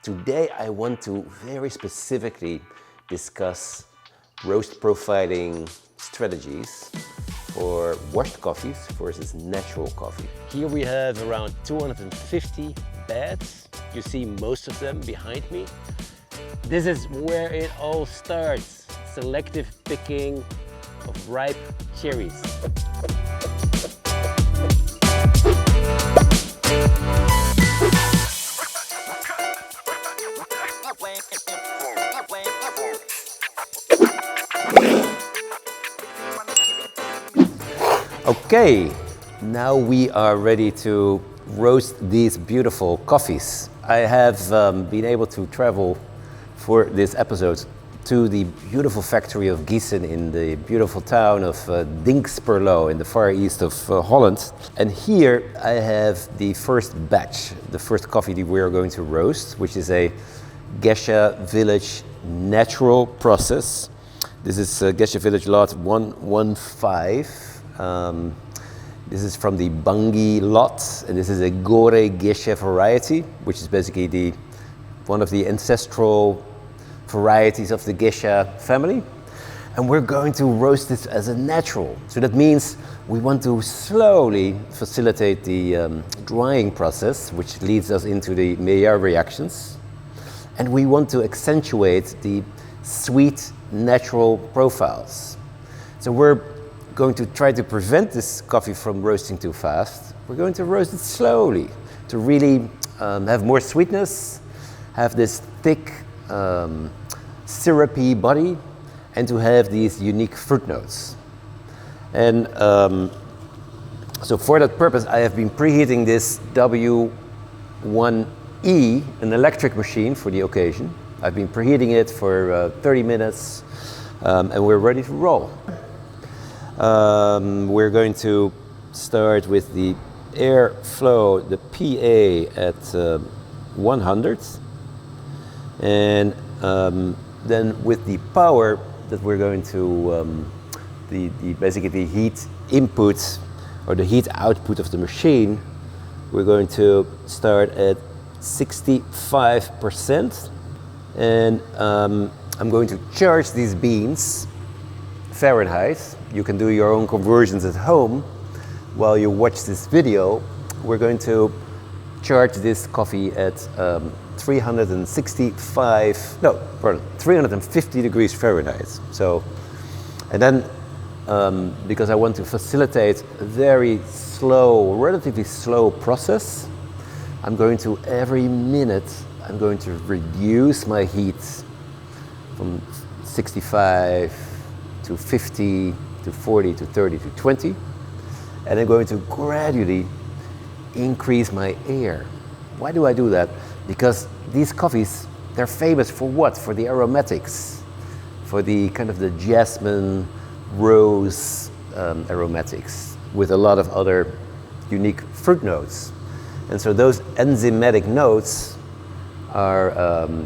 Today I want to very specifically discuss roast profiling strategies for washed coffees versus natural coffee. Here we have around 250 beds. You see most of them behind me. This is where it all starts. Selective picking of ripe cherries. Okay, now we are ready to roast these beautiful coffees. I have been able to travel for this episode to the beautiful factory of Giesen in the beautiful town of Dinxperlo in the far east of Holland. And here I have the first batch, the first coffee that we are going to roast, which is a Gesche Village natural process. This is Gesche Village lot 115. This is from the Bungi lot, and this is a Gore Gesche variety, which is basically one of the ancestral varieties of the Gesche family. And we're going to roast this as a natural. So that means we want to slowly facilitate the drying process, which leads us into the Maillard reactions. And we want to accentuate the sweet, natural profiles. So we're going to try to prevent this coffee from roasting too fast. We're going to roast it slowly to really have more sweetness, have this thick, syrupy body, and to have these unique fruit notes. And so for that purpose, I have been preheating this W1E, an electric machine for the occasion. I've been preheating it for 30 minutes, and we're ready to roll. We're going to start with the airflow, the PA at 100, and then with the power that we're going to, basically the heat input or the heat output of the machine, we're going to start at 65%, and I'm going to charge these beans Fahrenheit. You can do your own conversions at home while you watch this video. We're going to charge this coffee at 350 degrees Fahrenheit. So, and then because I want to facilitate a very slow, relatively slow process, I'm going to every minute I'm going to reduce my heat from 65 to 50 to 40 to 30 to 20, and I'm going to gradually increase my air. Why do I do that? Because these coffees, they're famous for what? For the aromatics, for the kind of the jasmine, rose aromatics, with a lot of other unique fruit notes. And so those enzymatic notes are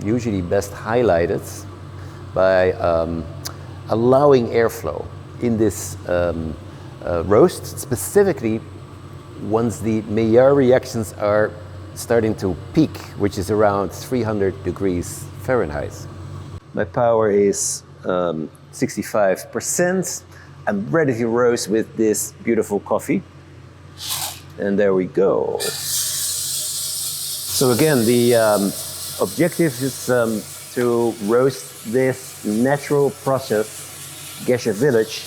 usually best highlighted by allowing airflow in this roast, specifically once the Maillard reactions are starting to peak, which is around 300 degrees Fahrenheit. My power is 65%. I'm ready to roast with this beautiful coffee. And there we go. So again, the objective is to roast this natural process, Gesche Village,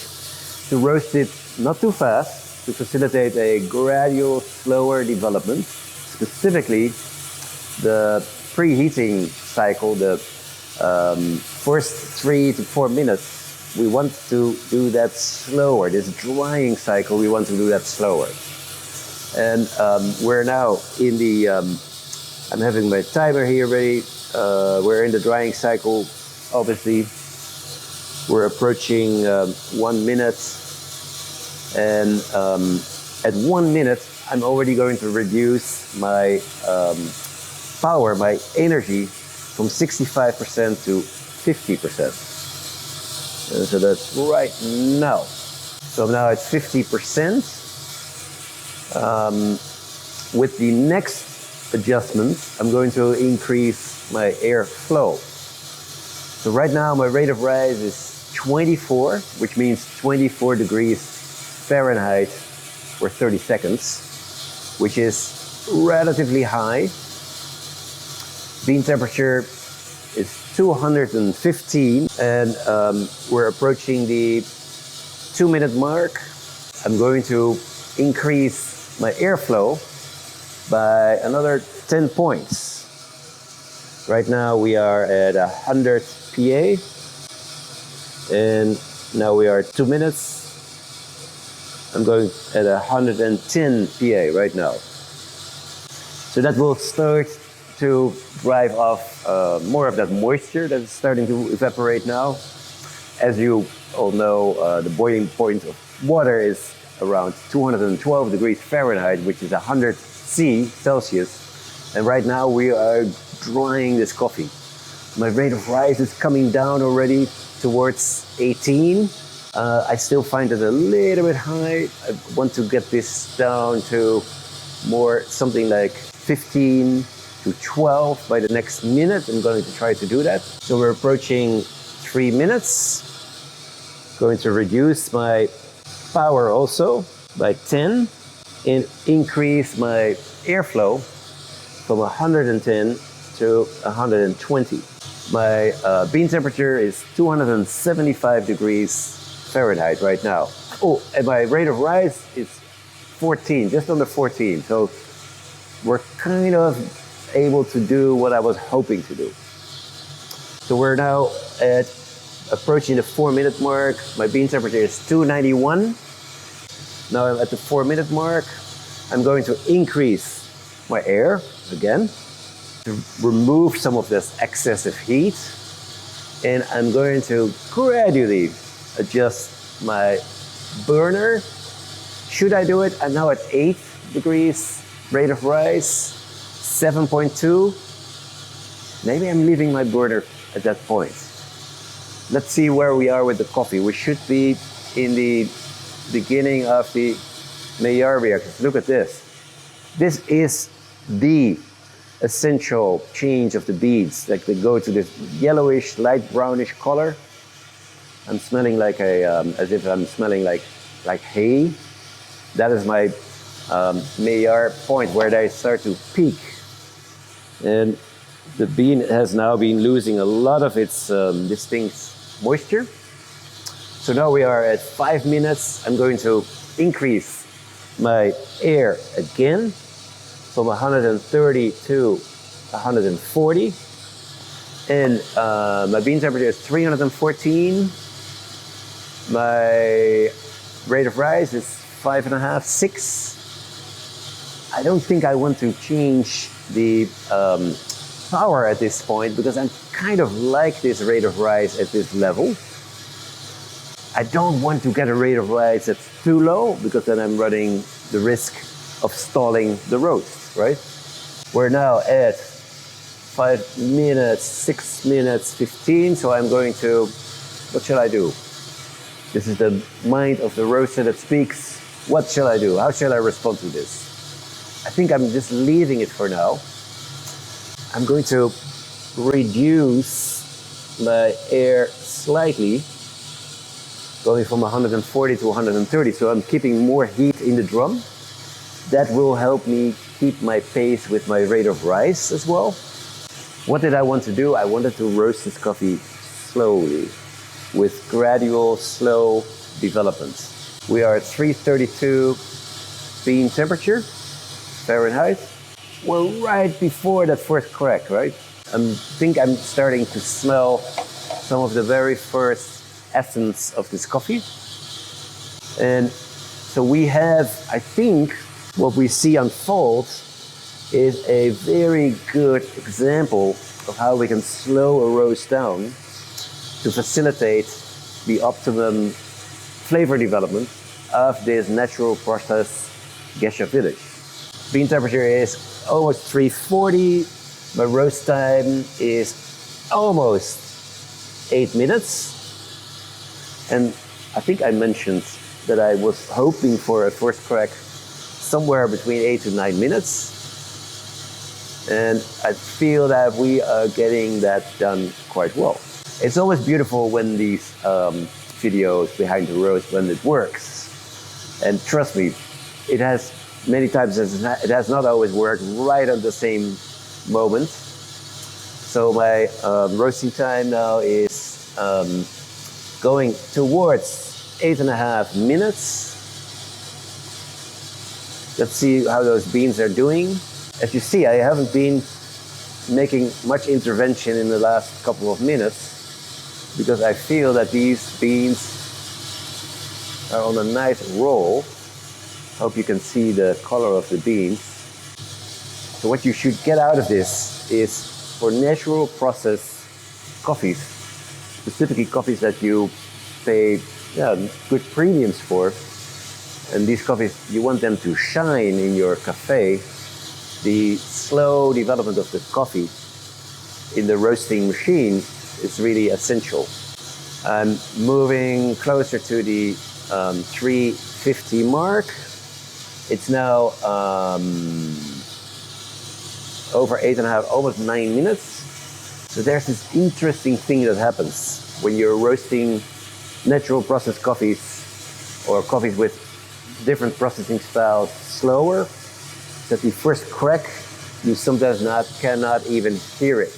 to roast it not too fast, to facilitate a gradual, slower development. Specifically, the preheating cycle, the first 3 to 4 minutes, we want to do that slower. This drying cycle, we want to do that slower. And we're now in the, I'm having my timer here ready. We're in the drying cycle, obviously. We're approaching 1 minute. And at 1 minute, I'm already going to reduce my power, my energy, from 65% to 50%. And so that's right now. So I'm now at 50%. With the next adjustments, I'm going to increase my air flow. So right now my rate of rise is 24, which means 24 degrees Fahrenheit for 30 seconds, which is relatively high. Bean temperature is 215, and we're approaching the 2-minute mark. I'm going to increase my airflow by another 10 points. Right now we are at 100 PA, and now we are 2 minutes. I'm going at 110 PA right now. So that will start to drive off more of that moisture that is starting to evaporate now. As you all know, the boiling point of water is around 212 degrees Fahrenheit, which is 100 Celsius. And right now we are drying this coffee. My rate of rise is coming down already towards 18. I still find it a little bit high. I want to get this down to more something like 15 to 12 by the next minute. I'm going to try to do that. So we're approaching 3 minutes. Going to reduce my power also by 10 and increase my airflow from 110 to 120. My bean temperature is 275 degrees Fahrenheit right now. Oh, and my rate of rise is 14, just under 14. So we're kind of able to do what I was hoping to do. So we're now at approaching the 4-minute mark. My bean temperature is 291. Now I'm at the 4-minute mark. I'm going to increase my air again to remove some of this excessive heat. And I'm going to gradually adjust my burner. Should I do it? I'm now at 8 degrees rate of rise, 7.2. Maybe I'm leaving my burner at that point. Let's see where we are with the coffee. We should be in the beginning of the Maillard reaction. Look at this. This is the essential change of the beads. Like they go to this yellowish, light brownish color. I'm smelling like as if I'm smelling like hay. That is my Maillard point where they start to peak. And the bean has now been losing a lot of its distinct moisture. So now we are at 5 minutes. I'm going to increase my air again from 130 to 140. And my bean temperature is 314. My rate of rise is 5.5, 6. I don't think I want to change the power at this point because I'm kind of like this rate of rise at this level. I don't want to get a rate of rise that's too low because then I'm running the risk of stalling the roast, right? We're now at 5 minutes, 6 minutes, 15. So I'm going to, what shall I do? This is the mind of the roaster that speaks. What shall I do? How shall I respond to this? I think I'm just leaving it for now. I'm going to reduce my air slightly, going from 140 to 130. So I'm keeping more heat in the drum. That will help me keep my pace with my rate of rise as well. What did I want to do? I wanted to roast this coffee slowly with gradual, slow development. We are at 332 bean temperature, Fahrenheit. We're right before that first crack, right? I think I'm starting to smell some of the very first essence of this coffee. And so we have, I think, what we see unfold is a very good example of how we can slow a roast down to facilitate the optimum flavor development of this natural process geisha village. Bean temperature is almost 340. My roast time is almost 8 minutes. And I think I mentioned that I was hoping for a first crack somewhere between 8 to 9 minutes. And I feel that we are getting that done quite well. It's always beautiful when these videos behind the roast, when it works. And trust me, it has many times, it has not always worked right at the same moment. So my roasting time now is going towards 8.5 minutes. Let's see how those beans are doing. As you see, I haven't been making much intervention in the last couple of minutes because I feel that these beans are on a nice roll. Hope you can see the color of the beans. So what you should get out of this is, for natural process coffees, specifically coffees that you pay good premiums for, and these coffees, you want them to shine in your cafe, the slow development of the coffee in the roasting machine is really essential. I'm moving closer to the 350 mark. It's now over 8.5, almost 9 minutes. So there's this interesting thing that happens when you're roasting natural processed coffees or coffees with different processing styles slower, that the first crack, you sometimes cannot even hear it.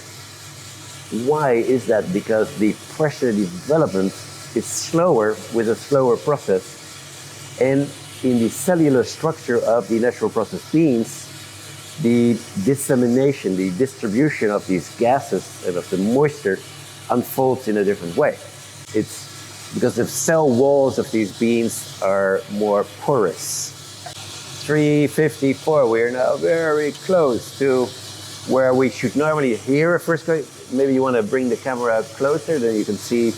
Why is that? Because the pressure development is slower with a slower process, and in the cellular structure of the natural processed beans, the dissemination, the distribution of these gases and of the moisture unfolds in a different way. It's because the cell walls of these beans are more porous. 354, we are now very close to where we should normally hear a first crack. Maybe you want to bring the camera closer, then you can see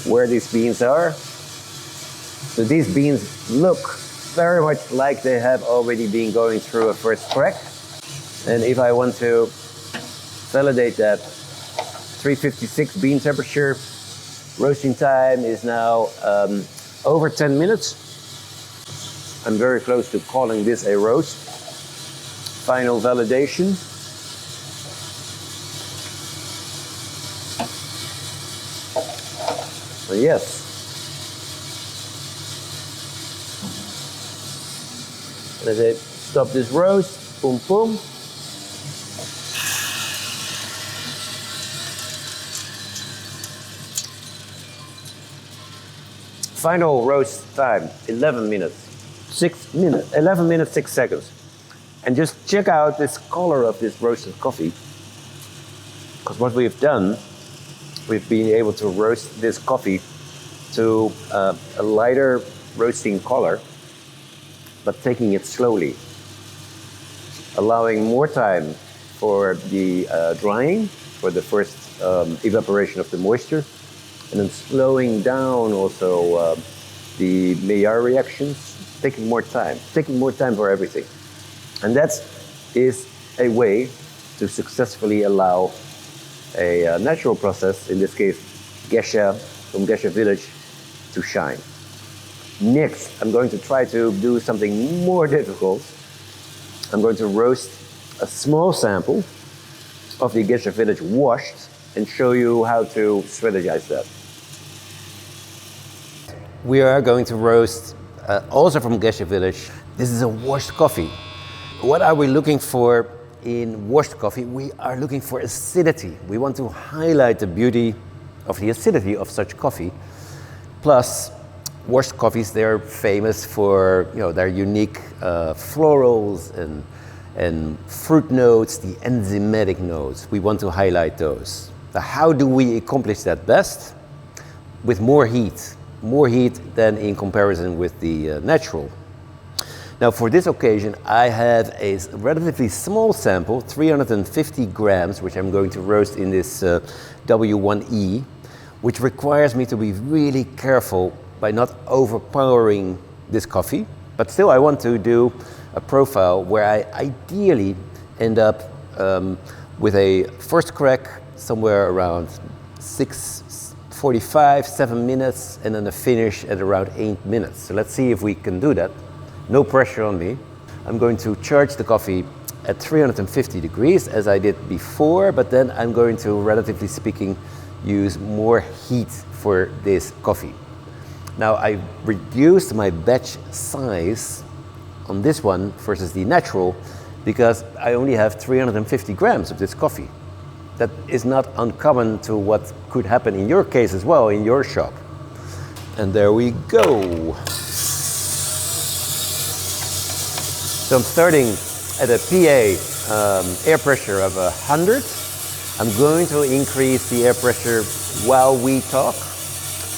where these beans are. So these beans look very much like they have already been going through a first crack. And if I want to validate that, 356 bean temperature, roasting time is now over 10 minutes. I'm very close to calling this a roast. Final validation. So yes. Let it stop this roast. Boom, boom. Final roast time, 11 minutes. 11 minutes, 6 seconds. And just check out this color of this roasted coffee. Because what we've done, we've been able to roast this coffee to a lighter roasting color, but taking it slowly, allowing more time for the drying, for the first evaporation of the moisture, and then slowing down also the Maillard reactions, taking more time for everything. And that is a way to successfully allow a natural process, in this case, Gesche from Gesche village, to shine. Next, I'm going to try to do something more difficult. I'm going to roast a small sample of the Gesche village washed and show you how to strategize that. We are going to roast also from Gesche village. This is a washed coffee. What are we looking for in washed coffee? We are looking for acidity. We want to highlight the beauty of the acidity of such coffee. Plus, washed coffees, they're famous for their unique florals and fruit notes, the enzymatic notes. We want to highlight those. Now, how do we accomplish that best? With more heat than in comparison with the natural. Now, for this occasion, I have a relatively small sample, 350 grams, which I'm going to roast in this W1E, which requires me to be really careful by not overpowering this coffee. But still, I want to do a profile where I ideally end up with a first crack somewhere around 6:45, 7 minutes, and then a finish at around 8 minutes. So let's see if we can do that. No pressure on me. I'm going to charge the coffee at 350 degrees as I did before, but then I'm going to, relatively speaking, use more heat for this coffee. Now I reduced my batch size on this one versus the natural because I only have 350 grams of this coffee. That is not uncommon to what could happen in your case as well, in your shop. And there we go. So I'm starting at a PA air pressure of 100. I'm going to increase the air pressure while we talk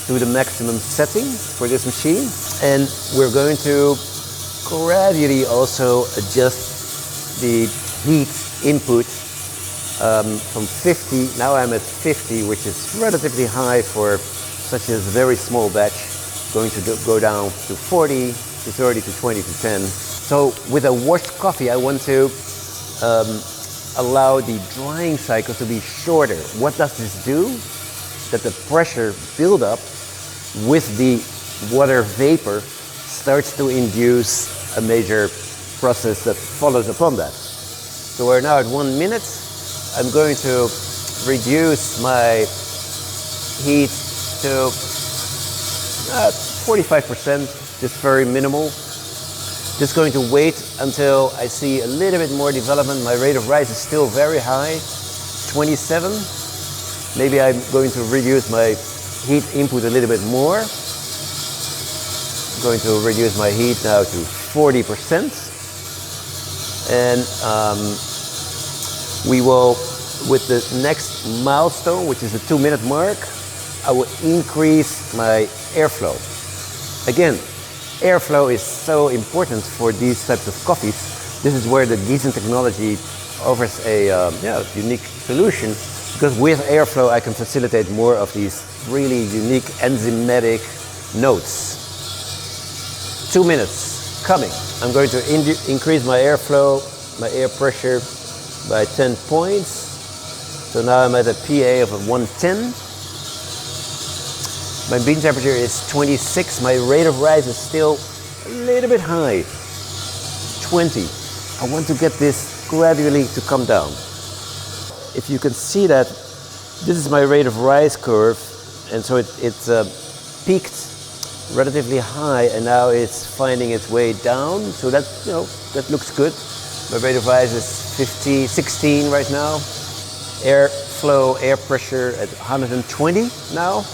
to the maximum setting for this machine. And we're going to gradually also adjust the heat input from 50. Now I'm at 50, which is relatively high for such a very small batch. Going to go down to 40, to 30, to 20, to 10. So with a washed coffee, I want to allow the drying cycle to be shorter. What does this do? That the pressure buildup with the water vapor starts to induce a major process that follows upon that. So we're now at 1 minute. I'm going to reduce my heat to 45%, just very minimal. Just going to wait until I see a little bit more development. My rate of rise is still very high, 27. Maybe I'm going to reduce my heat input a little bit more. I'm going to reduce my heat now to 40%. And we will, with the next milestone, which is the 2-minute mark, I will increase my airflow. Again, airflow is so important for these types of coffees. This is where the Giesen technology offers a unique solution, because with airflow I can facilitate more of these really unique enzymatic notes. 2 minutes coming. I'm going to increase my airflow, my air pressure by 10 points. So now I'm at a PA of 110. My bean temperature is 26. My rate of rise is still a little bit high, 20. I want to get this gradually to come down. If you can see that, this is my rate of rise curve, and so it's peaked relatively high, and now it's finding its way down. So that, that looks good. My rate of rise is 16 right now. Airflow, air pressure at 120 now.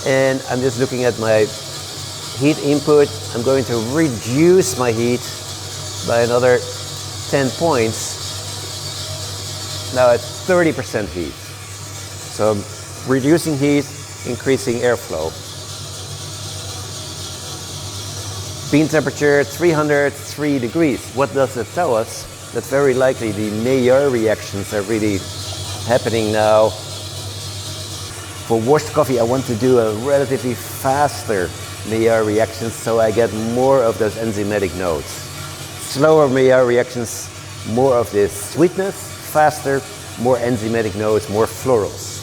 And I'm just looking at my heat input. I'm going to reduce my heat by another 10 points. Now at 30% heat. So I'm reducing heat, increasing airflow. Bean temperature 303 degrees. What does it tell us? That very likely the Maillard reactions are really happening now. For washed coffee, I want to do a relatively faster Maillard reaction so I get more of those enzymatic notes. Slower Maillard reactions, more of this sweetness, faster, more enzymatic notes, more florals.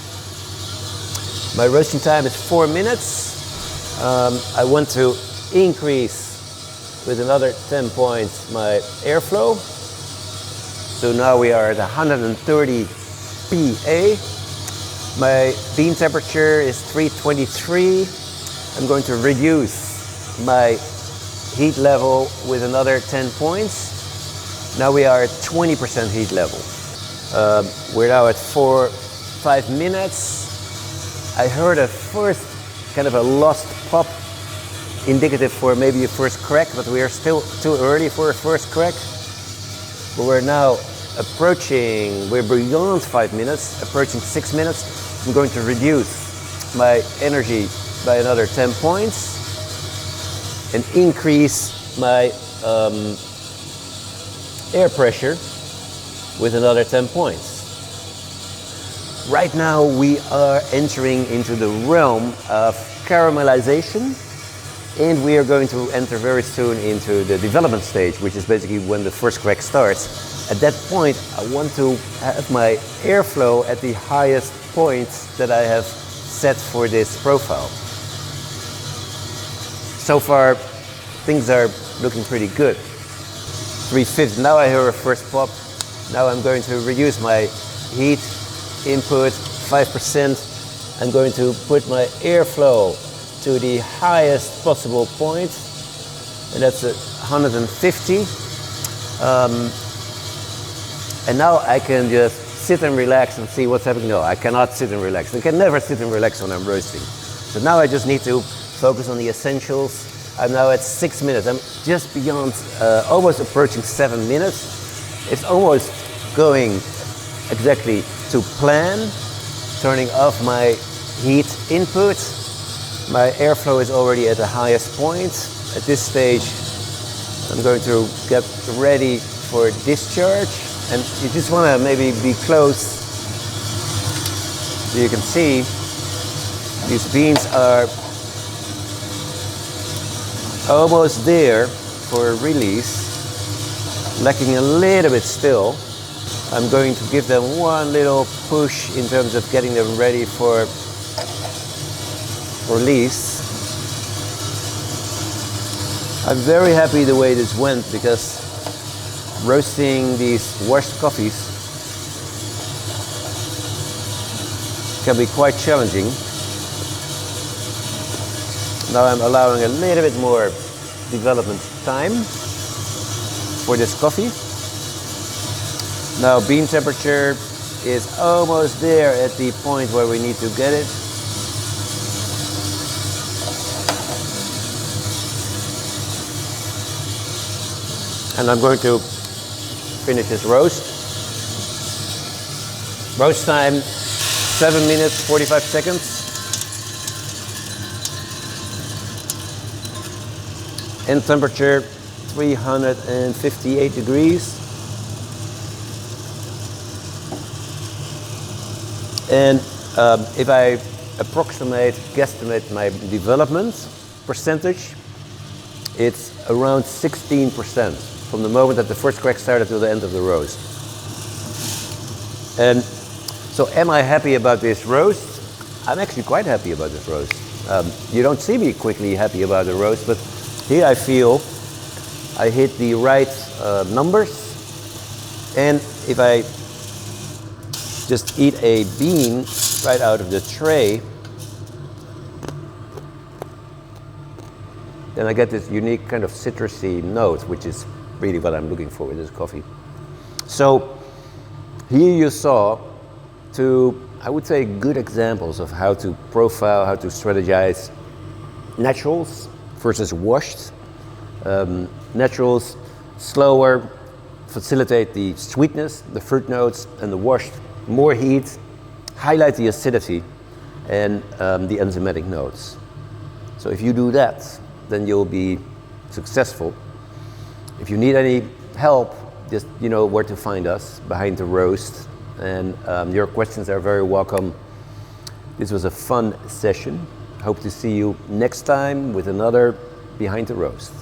My roasting time is 4 minutes. I want to increase with another 10 points my airflow. So now we are at 130 PA. My bean temperature is 323. I'm going to reduce my heat level with another 10 points. Now we are at 20% heat level. We're now at 5 minutes. I heard a first kind of a lost pop, indicative for maybe a first crack, but we are still too early for a first crack. But we're now we're beyond 5 minutes, approaching 6 minutes. I'm going to reduce my energy by another 10 points and increase my air pressure with another 10 points. Right now we are entering into the realm of caramelization, and we are going to enter very soon into the development stage, which is basically when the first crack starts. At that point, I want to have my airflow at the highest points that I have set for this profile. So far, things are looking pretty good. 350, now I hear a first pop. Now I'm going to reduce my heat input 5%. I'm going to put my airflow to the highest possible point, and that's 150. And now I can just sit and relax and see what's happening. No, I cannot sit and relax. I can never sit and relax when I'm roasting. So now I just need to focus on the essentials. I'm now at 6 minutes. I'm just beyond, almost approaching 7 minutes. It's almost going exactly to plan. Turning off my heat input. My airflow is already at the highest point. At this stage, I'm going to get ready for discharge. And you just want to maybe be close so you can see these beans are almost there for release, lacking a little bit still. I'm going to give them one little push in terms of getting them ready for release. I'm very happy the way this went, because roasting these washed coffees can be quite challenging. Now I'm allowing a little bit more development time for this coffee. Now bean temperature is almost there at the point where we need to get it. And I'm going to finish this roast. Roast time 7 minutes 45 seconds. End temperature 358 degrees. And if I guesstimate my development percentage, it's around 16% from the moment that the first crack started to the end of the roast. And so am I happy about this roast? I'm actually quite happy about this roast. You don't see me quickly happy about the roast, but here I feel I hit the right numbers. And if I just eat a bean right out of the tray, then I get this unique kind of citrusy note, which is really what I'm looking for with this coffee. So here you saw two, I would say, good examples of how to profile, how to strategize naturals versus washed. Naturals, slower, facilitate the sweetness, the fruit notes, and the washed, more heat, highlight the acidity and the enzymatic notes. So if you do that, then you'll be successful. If you need any help, just you know where to find us behind the roast, and your questions are very welcome. This was a fun session. Hope to see you next time with another Behind the Roast.